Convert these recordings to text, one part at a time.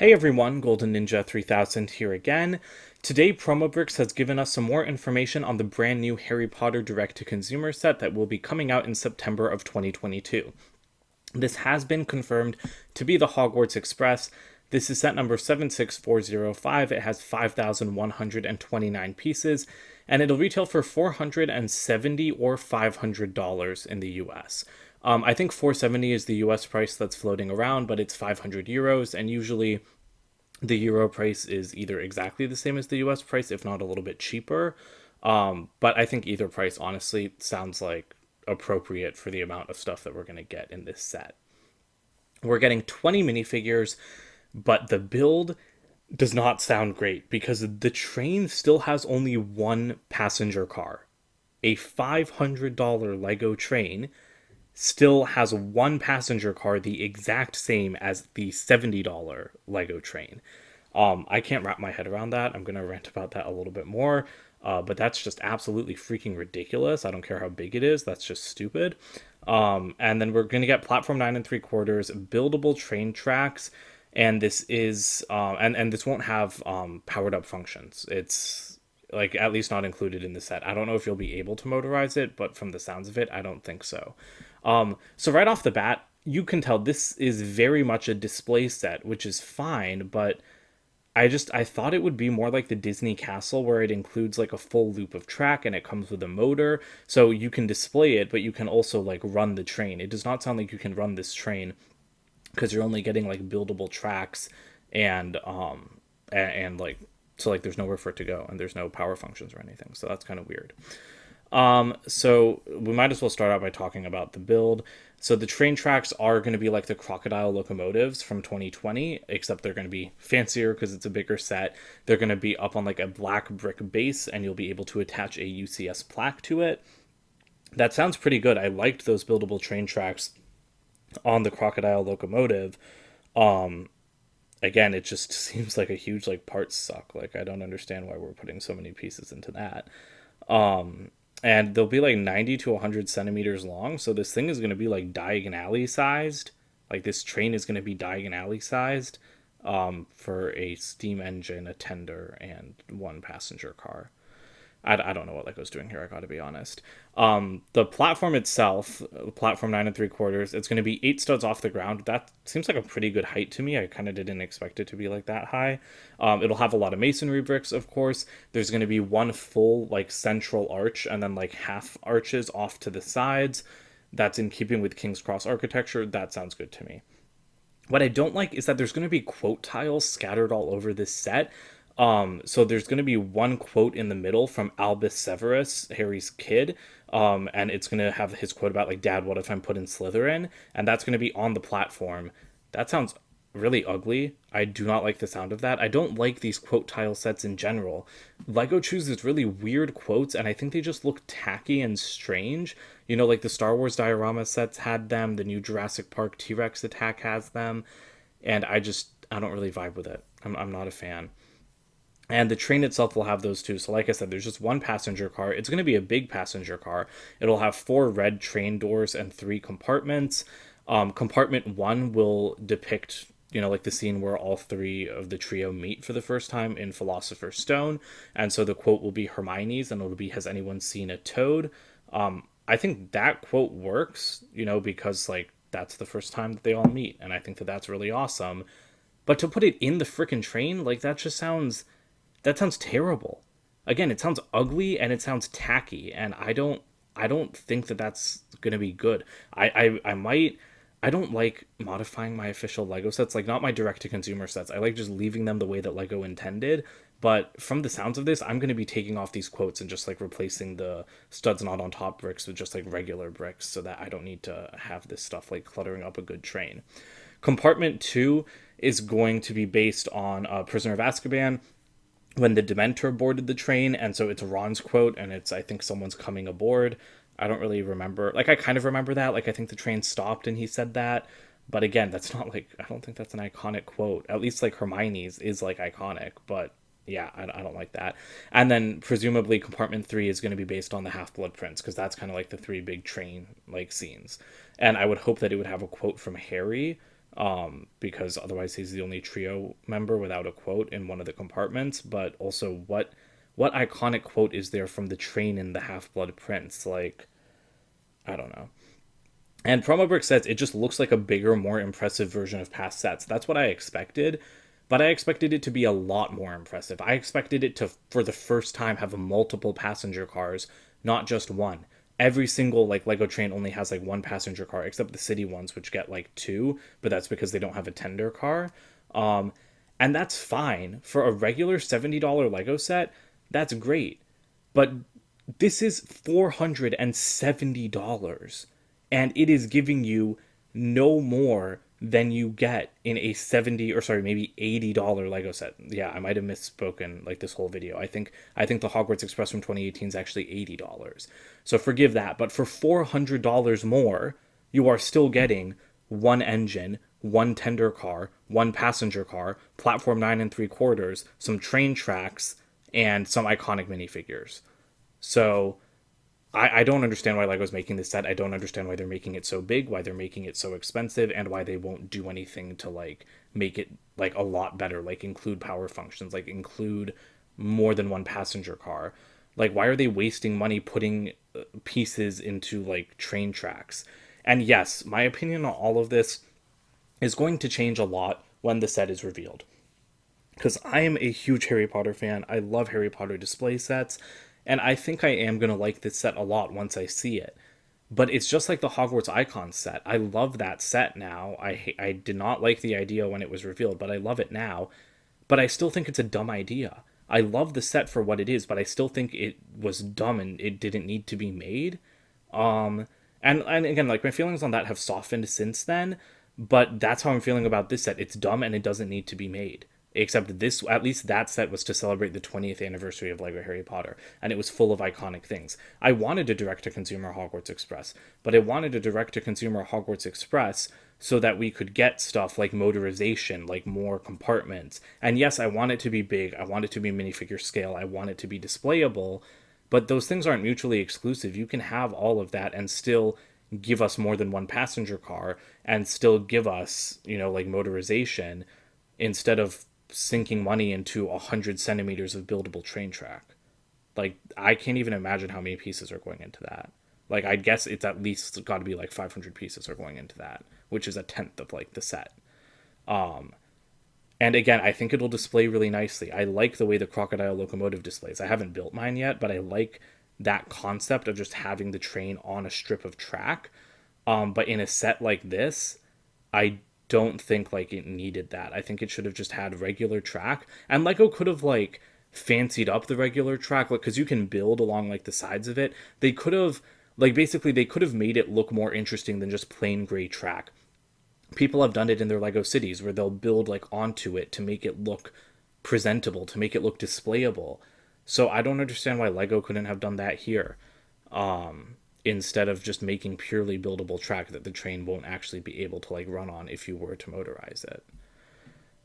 Hey everyone, Golden Ninja 3000 here again. Today, PromoBricks has given us some more information on the brand new Harry Potter direct-to-consumer set that will be coming out in September of 2022. This has been confirmed to be the Hogwarts Express. This is set number 76405. It has 5,129 pieces, and it'll retail for $470 or $500 in the US. I think 470 is the US price that's floating around, but it's 500 euros, and usually the euro price is either exactly the same as the US price, if not a little bit cheaper. But I think either price honestly sounds like appropriate for the amount of stuff that we're going to get in this set. We're getting 20 minifigures, but the build does not sound great because the train still has only one passenger car. A $500 LEGO train still has one passenger car, the exact same as the $70 LEGO train. I can't wrap my head around that. I'm going to rant about that a little bit more. But that's just absolutely freaking ridiculous. I don't care how big it is. That's just stupid. And then we're going to get platform 9 3/4, buildable train tracks. And this is, and this won't have powered up functions. It's like at least not included in the set. I don't know if you'll be able to motorize it, but from the sounds of it, I don't think so. So right off the bat, you can tell this is very much a display set, which is fine, but I thought it would be more like the Disney Castle where it includes like a full loop of track and it comes with a motor, so you can display it, but you can also like run the train. It does not sound like you can run this train because you're only getting like buildable tracks and like so like there's nowhere for it to go and there's no power functions or anything. So that's kind of weird. So we might as well start out by talking about the build. So the train tracks are going to be like the crocodile locomotives from 2020, except they're going to be fancier because it's a bigger set. They're going to be up on like a black brick base, and you'll be able to attach a UCS plaque to it. That sounds pretty good. I liked those buildable train tracks on the crocodile locomotive. Um, Again, it just seems like a huge like parts suck. Like I don't understand why we're putting so many pieces into that. And they'll be like 90 to 100 centimeters long. So this thing is going to be like diagonally sized. Like this train is going to be diagonally sized for a steam engine, a tender, and one passenger car. I don't know what Lego's doing here, I gotta be honest. The platform itself, platform 9 3/4, it's going to be 8 studs off the ground. That seems like a pretty good height to me. I kind of didn't expect it to be like that high. It'll have a lot of masonry bricks, of course. There's going to be one full like central arch and then like half arches off to the sides. That's in keeping with King's Cross architecture. That sounds good to me. What I don't like is that there's going to be quote tiles scattered all over this set. So there's going to be one quote in the middle from Albus Severus, Harry's kid, and it's going to have his quote about like, "Dad, what if I'm put in Slytherin?" And that's going to be on the platform. That sounds really ugly. I do not like the sound of that. I don't like these quote tile sets in general. Lego chooses really weird quotes, and I think they just look tacky and strange. You know, like the Star Wars diorama sets had them, the new Jurassic Park T-Rex attack has them, and I don't really vibe with it. I'm not a fan. And the train itself will have those too. So, like I said, there's just one passenger car. It's going to be a big passenger car. It'll have four red train doors and three compartments. Compartment one will depict, you know, like the scene where all three of the trio meet for the first time in Philosopher's Stone. And so the quote will be Hermione's, and it'll be, "Has anyone seen a toad?" I think that quote works, you know, because like that's the first time that they all meet. And I think that that's really awesome. But to put it in the freaking train, like that sounds terrible. Again, it sounds ugly and it sounds tacky, and I don't think that that's gonna be good. I might. I don't like modifying my official Lego sets, like not my direct to consumer sets. I like just leaving them the way that Lego intended. But from the sounds of this, I'm going to be taking off these quotes and just like replacing the studs not on top bricks with just like regular bricks so that I don't need to have this stuff like cluttering up a good train. Compartment 2 is going to be based on Prisoner of Azkaban when the Dementor boarded the train, and so it's Ron's quote, and it's I think someone's coming aboard. I don't really remember. Like I kind of remember that. Like I think the train stopped and he said that. But again, that's not like I don't think that's an iconic quote. At least like Hermione's is like iconic, but yeah, I don't like that. And then presumably compartment 3 is going to be based on the Half Blood Prince because that's kind of like the three big train like scenes. And I would hope that it would have a quote from Harry because otherwise he's the only trio member without a quote in one of the compartments. But also, what iconic quote is there from the train in the Half Blood Prince? Like, I don't know. And Promo Brick says it just looks like a bigger, more impressive version of past sets. That's what I expected, but I expected it to be a lot more impressive. I expected it to, for the first time, have multiple passenger cars, not just one. Every single like Lego train only has like one passenger car, except the city ones, which get like two, but that's because they don't have a tender car. Um, and that's fine for a regular $70 Lego set. That's great, but this is $470 and it is giving you no more than you get in a 70 or sorry maybe $80 Lego set. Yeah, I might have misspoken like this whole video. I think the Hogwarts Express from 2018 is actually $80. So forgive that, but for $400 more, you are still getting one engine, one tender car, one passenger car, platform 9 3/4, some train tracks, and some iconic minifigures. So I don't understand why Lego's making this set. I don't understand why they're making it so big, why they're making it so expensive, and why they won't do anything to like make it like a lot better, like include power functions, like include more than one passenger car. Like why are they wasting money putting pieces into like train tracks? And yes, my opinion on all of this is going to change a lot when the set is revealed because I am a huge Harry Potter fan. I love Harry Potter display sets, and I think I am going to like this set a lot once I see it. But it's just like the Hogwarts Icon set. I love that set now. I did not like the idea when it was revealed, but I love it now. But I still think it's a dumb idea. I love the set for what it is, but I still think it was dumb and it didn't need to be made. And again, like my feelings on that have softened since then, but that's how I'm feeling about this set. It's dumb and it doesn't need to be made. Except this, at least that set was to celebrate the 20th anniversary of LEGO Harry Potter, and it was full of iconic things. I wanted a direct to consumer Hogwarts Express, but I wanted a direct to consumer Hogwarts Express so that we could get stuff like motorization, like more compartments. And yes, I want it to be big, I want it to be minifigure scale, I want it to be displayable, but those things aren't mutually exclusive. You can have all of that and still give us more than one passenger car and still give us, like motorization instead of sinking money into 100 centimeters of buildable train track. Like, I can't even imagine how many pieces are going into that. Like, I'd guess it's at least got to be like 500 pieces are going into that, which is a tenth of like the set. And again, I think it'll display really nicely. I like the way the crocodile locomotive displays. I haven't built mine yet, but I like that concept of just having the train on a strip of track. But in a set like this, I don't think like it needed that. I think it should have just had regular track. And Lego could have like fancied up the regular track, like because you can build along like the sides of it. They could have like basically they could have made it look more interesting than just plain gray track. People have done it in their Lego cities where they'll build like onto it to make it look presentable, to make it look displayable. So I don't understand why Lego couldn't have done that here. Instead of just making purely buildable track that the train won't actually be able to like run on if you were to motorize it.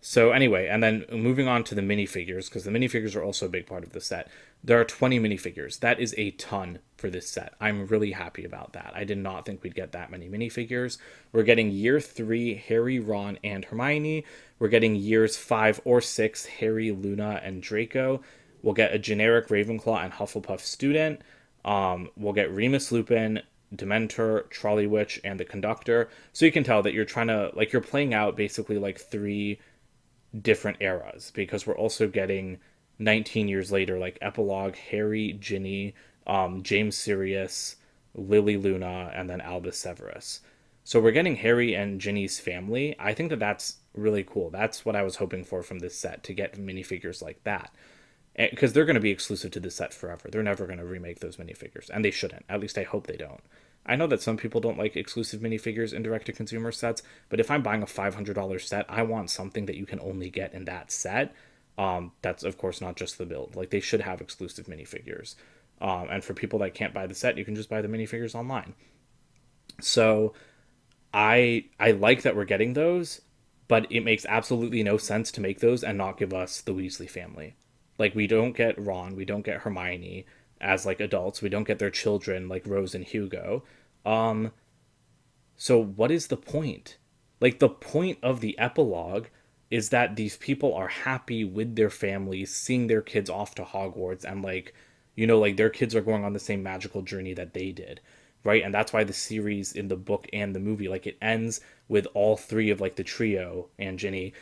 So anyway, and then moving on to the minifigures, because the minifigures are also a big part of the set. There are 20 minifigures. That is a ton for this set. I'm really happy about that. I did not think we'd get that many minifigures. We're getting year 3 Harry, Ron, and Hermione. We're getting years 5 or 6 Harry, Luna, and Draco. We'll get a generic Ravenclaw and Hufflepuff student. We'll get Remus Lupin, Dementor, Trolley Witch, and the Conductor. So you can tell that you're trying to, like, you're playing out basically like 3 different eras, because we're also getting 19 years later, like Epilogue, Harry, Ginny, James Sirius, Lily Luna, and then Albus Severus. So we're getting Harry and Ginny's family. I think that that's really cool. That's what I was hoping for from this set, to get minifigures like that. Because they're going to be exclusive to this set forever. They're never going to remake those minifigures, and they shouldn't. At least I hope they don't. I know that some people don't like exclusive minifigures in direct-to-consumer sets, but if I'm buying a $500 set, I want something that you can only get in that set. That's, of course, not just the build. Like, they should have exclusive minifigures. And for people that can't buy the set, you can just buy the minifigures online. So I like that we're getting those, but it makes absolutely no sense to make those and not give us the Weasley family. Like, we don't get Ron, we don't get Hermione as like adults, we don't get their children like Rose and Hugo. So what is the point? Like, the point of the epilogue is that these people are happy with their families, seeing their kids off to Hogwarts, and like, like their kids are going on the same magical journey that they did, right? And that's why the series in the book and the movie, like, it ends with all three of like the trio and Ginny,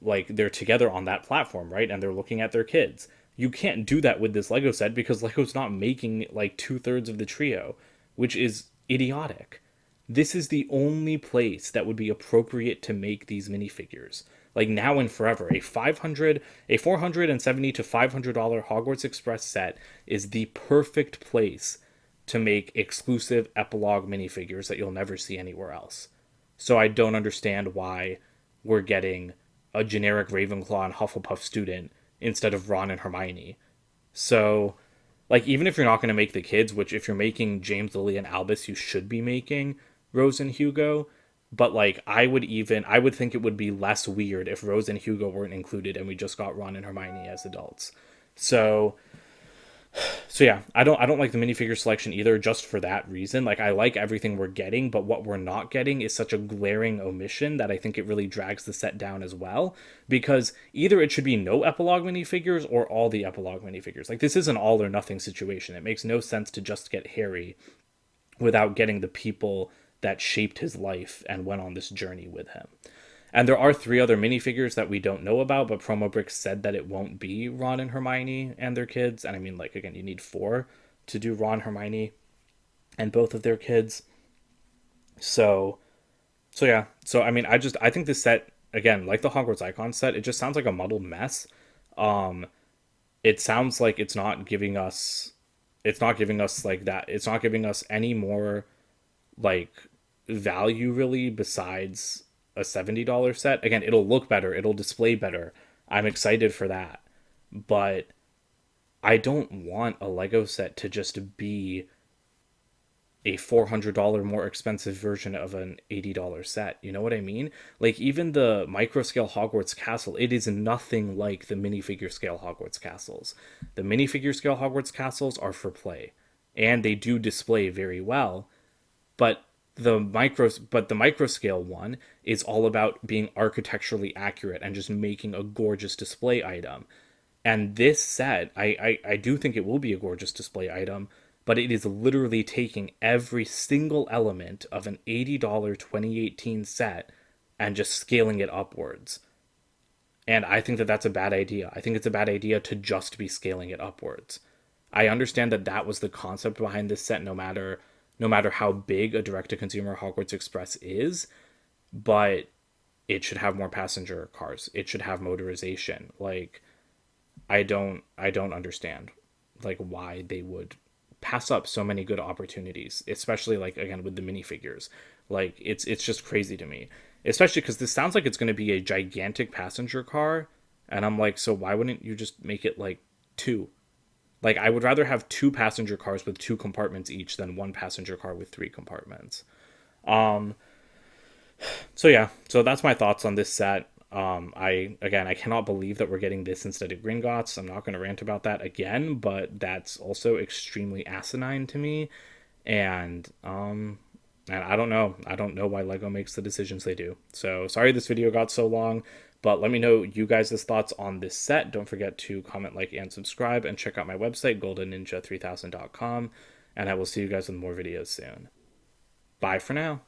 like they're together on that platform, right? And they're looking at their kids. You can't do that with this Lego set because Lego's not making like 2/3 of the trio, which is idiotic. This is the only place that would be appropriate to make these minifigures. Like, now and forever, a $470 to $500 Hogwarts Express set is the perfect place to make exclusive epilogue minifigures that you'll never see anywhere else. So I don't understand why we're getting a generic Ravenclaw and Hufflepuff student instead of Ron and Hermione. So, like, even if you're not going to make the kids, which if you're making James, Lily, and Albus, you should be making Rose and Hugo. But like, I would think it would be less weird if Rose and Hugo weren't included and we just got Ron and Hermione as adults. So yeah, I don't like the minifigure selection either, just for that reason. Like, I like everything we're getting, but what we're not getting is such a glaring omission that I think it really drags the set down as well. Because either it should be no epilogue minifigures or all the epilogue minifigures. Like, this is an all or nothing situation. It makes no sense to just get Harry without getting the people that shaped his life and went on this journey with him. And there are 3 other minifigures that we don't know about, but Promobricks said that it won't be Ron and Hermione and their kids. And I mean, like, again, you need 4 to do Ron, Hermione, and both of their kids. So yeah. So I mean, I think this set, again, like the Hogwarts Icon set, it just sounds like a muddled mess. Um, it sounds like it's not giving us like that. It's not giving us any more like value really besides a $70 set. Again, it'll look better, it'll display better. I'm excited for that. But I don't want a Lego set to just be a $400 more expensive version of an $80 set. You know what I mean? Like, even the micro scale Hogwarts castle, it is nothing like the minifigure scale Hogwarts castles. The minifigure scale Hogwarts castles are for play, and they do display very well, but the micro scale one is all about being architecturally accurate and just making a gorgeous display item. And this set, I do think it will be a gorgeous display item, but it is literally taking every single element of an $80 2018 set and just scaling it upwards. And I think that that's a bad idea. I think it's a bad idea to just be scaling it upwards. I understand that that was the concept behind this set, no matter how big a direct-to-consumer Hogwarts Express is, but it should have more passenger cars. It should have motorization. Like, I don't understand like why they would pass up so many good opportunities, especially like, again, with the minifigures. Like, it's just crazy to me, especially because this sounds like it's going to be a gigantic passenger car, and I'm like, so why wouldn't you just make it like 2? Like, I would rather have 2 passenger cars with 2 compartments each than 1 passenger car with 3 compartments. Um, so yeah, so that's my thoughts on this set. I cannot believe that we're getting this instead of Gringotts. I'm not going to rant about that again, but that's also extremely asinine to me. And I don't know. I don't know why Lego makes the decisions they do. So sorry this video got so long, but let me know you guys' thoughts on this set. Don't forget to comment, like, and subscribe, and check out my website, goldenninja3000.com, and I will see you guys with more videos soon. Bye for now.